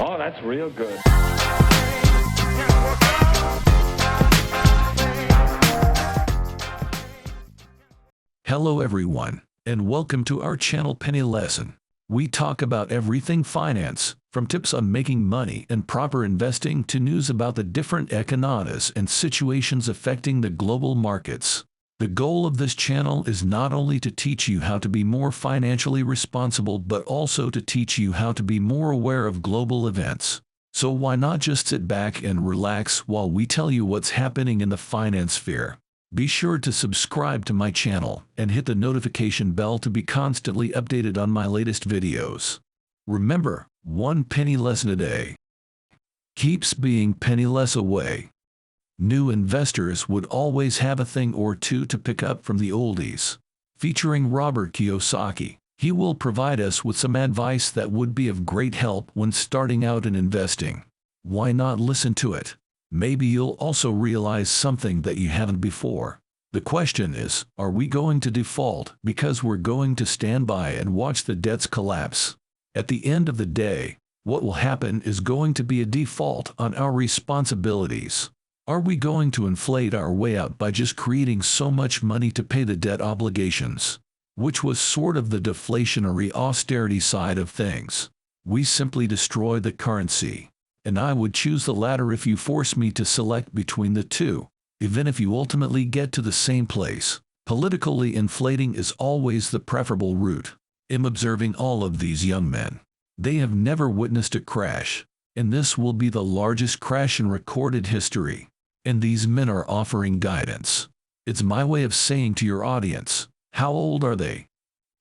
Oh, that's real good. Hello everyone, and welcome to our channel Penny Lesson. We talk about everything finance, from tips on making money and proper investing to news about the different economies and situations affecting the global markets. The goal of this channel is not only to teach you how to be more financially responsible but also to teach you how to be more aware of global events. So why not just sit back and relax while we tell you what's happening in the finance sphere? Be sure to subscribe to my channel and hit the notification bell to be constantly updated on my latest videos. Remember, one penny lesson a day keeps being penny less away. New investors would always have a thing or two to pick up from the oldies. Featuring Robert Kiyosaki, he will provide us with some advice that would be of great help when starting out in investing. Why not listen to it? Maybe you'll also realize something that you haven't before. The question is, are we going to default because we're going to stand by and watch the debts collapse? At the end of the day, what will happen is going to be a default on our responsibilities. Are we going to inflate our way out by just creating so much money to pay the debt obligations? Which was sort of the deflationary austerity side of things. We simply destroy the currency. And I would choose the latter if you force me to select between the two. Even if you ultimately get to the same place, politically inflating is always the preferable route. I'm observing all of these young men. They have never witnessed a crash, and this will be the largest crash in recorded history. And these men are offering guidance. It's my way of saying to your audience, how old are they?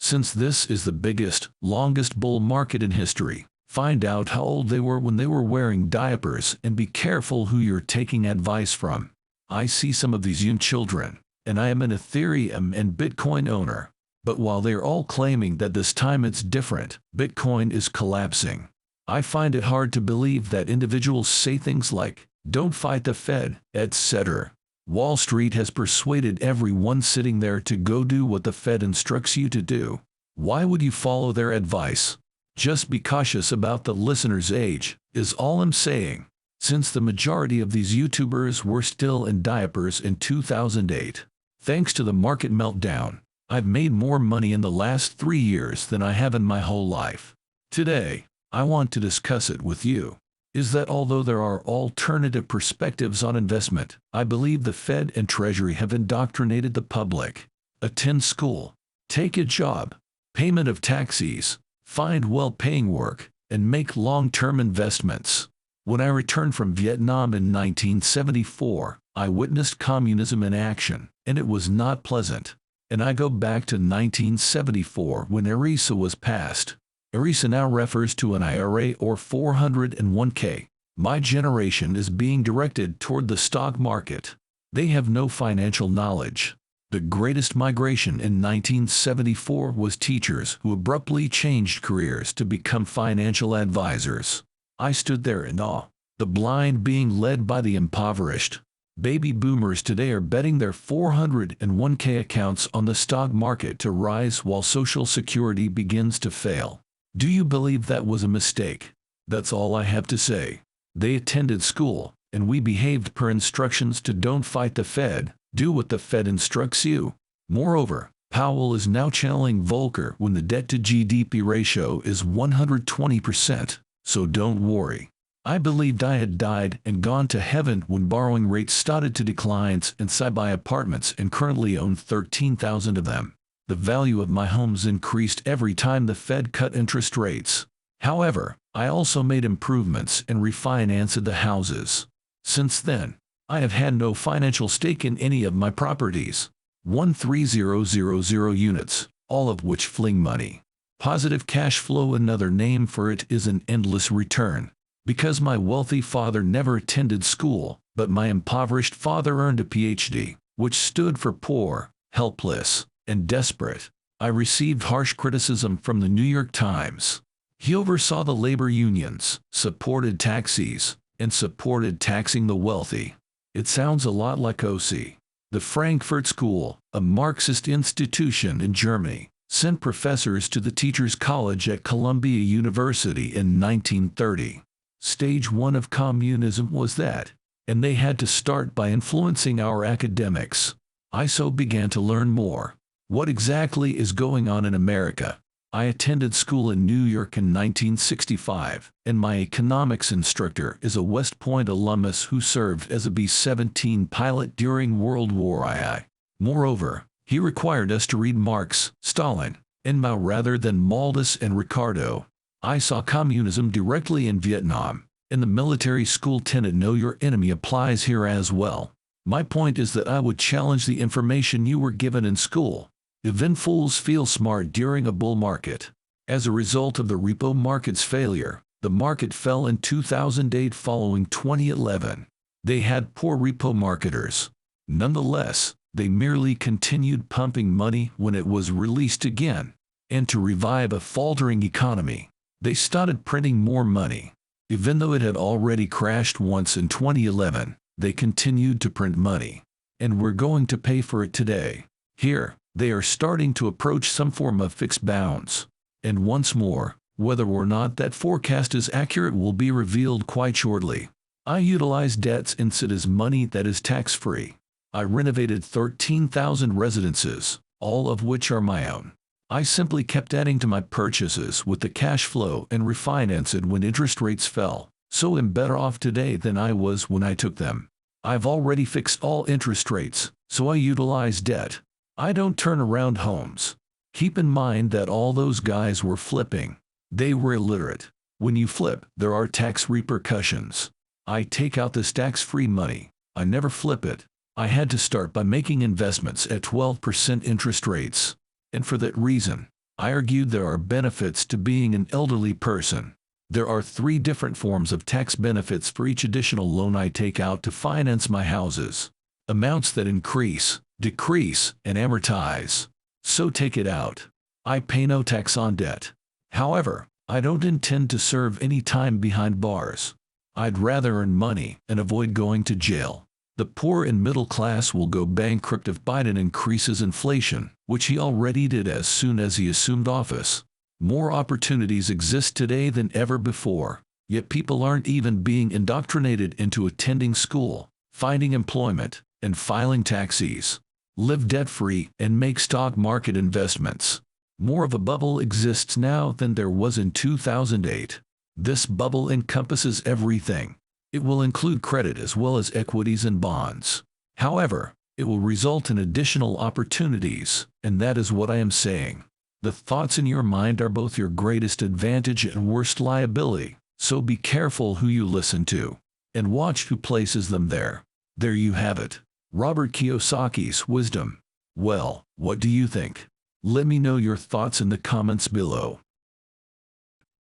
Since this is the biggest, longest bull market in history, find out how old they were when they were wearing diapers and be careful who you're taking advice from. I see some of these young children, and I am an Ethereum and Bitcoin owner. But while they're all claiming that this time it's different, Bitcoin is collapsing. I find it hard to believe that individuals say things like, "Don't fight the Fed," etc. Wall Street has persuaded everyone sitting there to go do what the Fed instructs you to do. Why would you follow their advice? Just be cautious about the listener's age, is all I'm saying. Since the majority of these YouTubers were still in diapers in 2008. Thanks to the market meltdown, I've made more money in the last 3 years than I have in my whole life. Today, I want to discuss it with you. Is that although there are alternative perspectives on investment, I believe the Fed and Treasury have indoctrinated the public. Attend school, take a job, payment of taxes, find well-paying work, and make long-term investments. When I returned from Vietnam in 1974, I witnessed communism in action, and it was not pleasant. And I go back to 1974 when ERISA was passed. ERISA now refers to an IRA or 401k. My generation is being directed toward the stock market. They have no financial knowledge. The greatest migration in 1974 was teachers who abruptly changed careers to become financial advisors. I stood there in awe, the blind being led by the impoverished. Baby boomers today are betting their 401k accounts on the stock market to rise while Social Security begins to fail. Do you believe that was a mistake? That's all I have to say. They attended school, and we behaved per instructions to don't fight the Fed. Do what the Fed instructs you. Moreover, Powell is now channeling Volcker when the debt-to-GDP ratio is 120%, so don't worry. I believed I had died and gone to heaven when borrowing rates started to decline and I buy apartments and currently own 13,000 of them. The value of my homes increased every time the Fed cut interest rates. However, I also made improvements and refinanced the houses. Since then, I have had no financial stake in any of my properties. 13000 units, all of which fling money. Positive cash flow, another name for it, is an endless return. Because my wealthy father never attended school, but my impoverished father earned a PhD, which stood for poor, helpless, and desperate. I received harsh criticism from the New York Times. He oversaw the labor unions, supported taxis, and supported taxing the wealthy. It sounds a lot like OC. The Frankfurt School, a Marxist institution in Germany, sent professors to the Teachers College at Columbia University in 1930. Stage 1 of communism was that, and they had to start by influencing our academics. I so began to learn more. What exactly is going on in America? I attended school in New York in 1965, and my economics instructor is a West Point alumnus who served as a B-17 pilot during World War II. Moreover, he required us to read Marx, Stalin, and Mao rather than Malthus and Ricardo. I saw communism directly in Vietnam, and the military school tenet "know your enemy" applies here as well. My point is that I would challenge the information you were given in school. Even fools feel smart during a bull market. As a result of the repo market's failure, the market fell in 2008 following 2011. They had poor repo marketers. Nonetheless, they merely continued pumping money when it was released again. And to revive a faltering economy, they started printing more money. Even though it had already crashed once in 2011, they continued to print money. And we're going to pay for it today. Here, they are starting to approach some form of fixed bounds. And once more, whether or not that forecast is accurate will be revealed quite shortly. I utilize debts instead as money that is tax-free. I renovated 13,000 residences, all of which are my own. I simply kept adding to my purchases with the cash flow and refinanced it when interest rates fell. So I'm better off today than I was when I took them. I've already fixed all interest rates, so I utilize debt. I don't turn around homes. Keep in mind that all those guys were flipping. They were illiterate. When you flip, there are tax repercussions. I take out this tax-free money. I never flip it. I had to start by making investments at 12% interest rates. And for that reason, I argued there are benefits to being an elderly person. There are 3 different forms of tax benefits for each additional loan I take out to finance my houses. Amounts that increase, decrease, and amortize. So take it out. I pay no tax on debt. However, I don't intend to serve any time behind bars. I'd rather earn money and avoid going to jail. The poor and middle class will go bankrupt if Biden increases inflation, which he already did as soon as he assumed office. More opportunities exist today than ever before, yet people aren't even being indoctrinated into attending school, finding employment, and filing taxes. Live debt-free and make stock market investments. More of a bubble exists now than there was in 2008. This bubble encompasses everything. It will include credit as well as equities and bonds. However, it will result in additional opportunities, and that is what I am saying. The thoughts in your mind are both your greatest advantage and worst liability, so be careful who you listen to, and watch who places them there. There you have it. Robert Kiyosaki's wisdom. Well, what do you think? Let me know your thoughts in the comments below.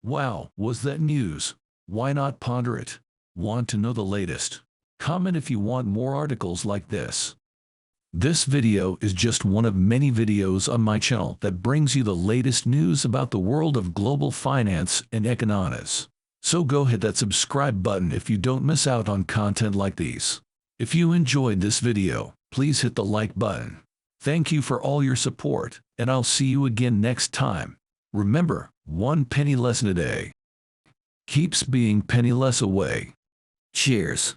Wow, was that news? Why not ponder it? Want to know the latest? Comment if you want more articles like this. This video is just one of many videos on my channel that brings you the latest news about the world of global finance and economics. So go hit that subscribe button if you don't miss out on content like these. If you enjoyed this video, please hit the like button. Thank you for all your support, and I'll see you again next time. Remember, 1 penny less a day keeps being penniless away. Cheers.